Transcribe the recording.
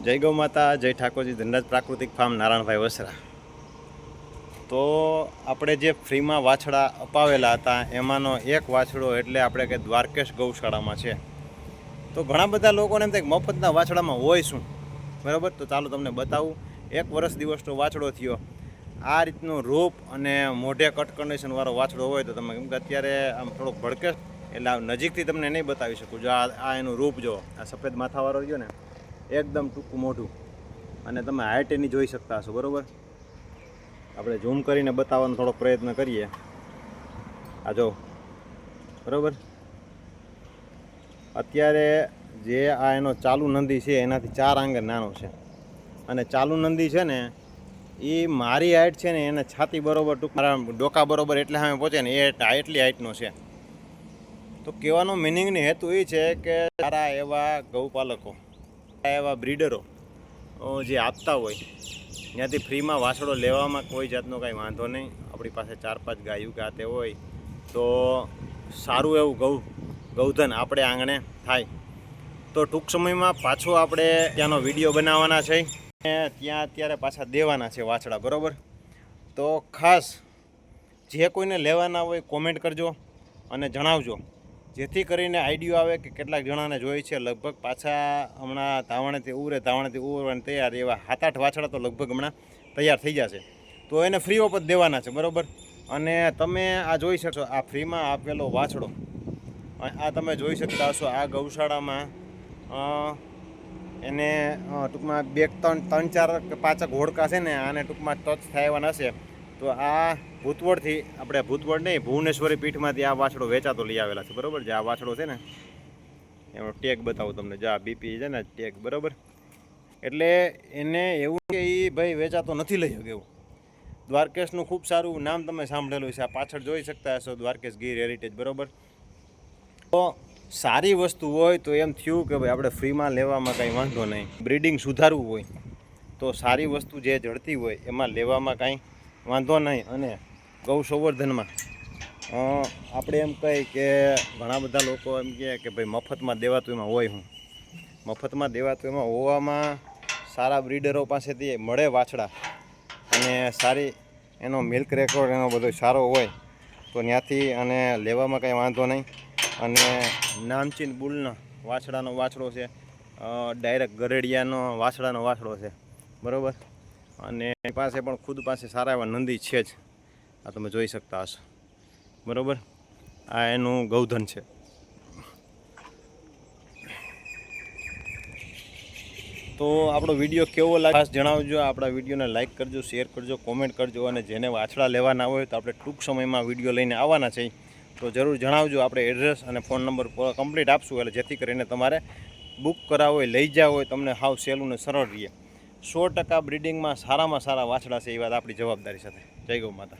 જય ગૌ માતા, જય ઠાકોરજી, ધનરાજ પ્રાકૃતિક ફાર્મ, નારાયણભાઈ વસરા. તો આપણે જે ફ્રીમાં વાછડા અપાવેલા હતા એમાંનો એક વાછડો એટલે આપણે કે દ્વારકેશ ગૌશાળામાં છે. તો ઘણા બધા લોકોને એમ થાય કે મફતના વાછડામાં હોય શું, બરાબર? તો ચાલો તમને બતાવું. 1 વર્ષ દિવસનો વાછડો થયો. આ રીતનું રૂપ અને મોઢે કટ કન્ડિશનવાળો વાછડો હોય તો તમે, કેમ કે અત્યારે આમ થોડોક ભડકે એટલે નજીકથી તમને નહીં બતાવી શકું. જો આ એનું રૂપ જો, આ સફેદ માથાવાળો રહ્યો ને, એકદમ ટૂંકું મોઢું, અને તમે હાઇટ એની જોઈ શકતા હશો, બરાબર? આપણે ઝૂમ કરીને બતાવવાનો થોડો પ્રયત્ન કરીએ. આ જો, બરાબર? અત્યારે જે આ એનો ચાલુ નંદી છે એનાથી 4 આંગળ નાનો છે, અને ચાલુ નંદી છે ને એ મારી હાઇટ છે ને એને છાતી બરોબર, ટૂંક મારા ડોકા બરોબર એટલે સામે પહોંચે ને એટલી હાઇટનો છે. તો કહેવાનો મિનિંગની હેતુ એ છે કે સારા એવા ગૌપાલકો, એવા બ્રીડરો જે આપતા હોય ત્યાંથી ફ્રીમાં વાછડો લેવામાં કોઈ જાતનો કાંઈ વાંધો નહીં. આપણી પાસે 4-5 ગાયું ગાતે હોય તો સારું એવું ગૌધન આપણે આંગણે થાય. તો ટૂંક સમયમાં પાછો આપણે ત્યાંનો વિડીયો બનાવવાના છે, ત્યાં અત્યારે પાછા દેવાના છે વાછડા, બરાબર? તો ખાસ જે કોઈને લેવાના હોય કોમેન્ટ કરજો અને જણાવજો, જેથી કરીને આઈડિયો આવે કે કેટલાક જણાને જોઈએ છે. લગભગ પાછા હમણાં ધાવણેથી ઉરવાની તૈયાર એવા 7-8 વાછડા તો લગભગ હમણાં તૈયાર થઈ જશે. તો એને ફ્રી ઓફ જ દેવાના છે, બરાબર? અને તમે આ જોઈ શકશો, આ ફ્રીમાં આપેલો વાછડો, આ તમે જોઈ શકતા હશો. આ ગૌશાળામાં એને ટૂંકમાં 2-3-4 કે 5 ઘોડકા છે ને, આને ટૂંકમાં ટચ થવાના હશે. તો આ ભૂતવડથી, આપણે ભૂતવડ નહીં, ભુવનેશ્વરી પીઠમાંથી આ વાછડો વેચાતો લઈ આવેલા છે, બરાબર? જે આ વાછડો છે ને એનો ટેગ બતાવું તમને, જે આ બીપી છે ને ટેગ, બરાબર? એટલે એને એવું કે એ ભાઈ વેચાતો નથી લઈ શકે એવું. દ્વારકેશનું ખૂબ સારું નામ તમે સાંભળેલું છે. આ પાછળ જોઈ શકતા હશો દ્વારકેશ ગીર હેરિટેજ, બરાબર? તો સારી વસ્તુ હોય તો એમ થયું કે ભાઈ આપણે ફ્રીમાં લેવામાં કાંઈ વાંધો નહીં. બ્રીડિંગ સુધારવું હોય તો સારી વસ્તુ જે જડતી હોય એમાં લેવામાં કાંઈ વાંધો નહીં. અને ગૌ સંવર્ધનમાં આપણે એમ કહીએ કે ઘણા બધા લોકો એમ કહે કે ભાઈ મફતમાં દેવાતું એમાં હોય. હું મફતમાં દેવાતું એમાં હોવામાં સારા બ્રીડરો પાસેથી મળે વાછડા, અને સારી એનો મિલ્ક રેકોર્ડ એનો બધો સારો હોય તો ત્યાંથી અને લેવામાં કાંઈ વાંધો નહીં. અને નામચીન બુલનો વાછડાનો વાછડો છે, ડાયરેક્ટ ગરેડિયાનો વાછડાનો વાછડો છે, બરાબર? અને એની પાસે પણ ખુદ પાસે સારા એવા નંદી છે જ, આ તમે જોઈ શકતા હશો, બરાબર? આ એનું ગૌધન છે. તો આપણો વિડીયો કેવો લાગે ખાસ જણાવજો. આપણા વિડીયોને લાઇક કરજો, શેર કરજો, કોમેન્ટ કરજો. અને જેને વાછડા લેવાના હોય તો આપણે ટૂંક સમયમાં વિડીયો લઈને આવવાના છે, તો જરૂર જણાવજો. આપણે એડ્રેસ અને ફોન નંબર કમ્પ્લીટ આપશું, એટલે જેથી કરીને તમારે બુક કરાવો હોય, લઈ જાવ હોય, તમને હાવ સહેલું ને સરળ રહે. 100% બ્રિડિંગમાં સારામાં સારા વાછડા છે, એ વાત આપણી જવાબદારી સાથે. જય ગૌ માતા.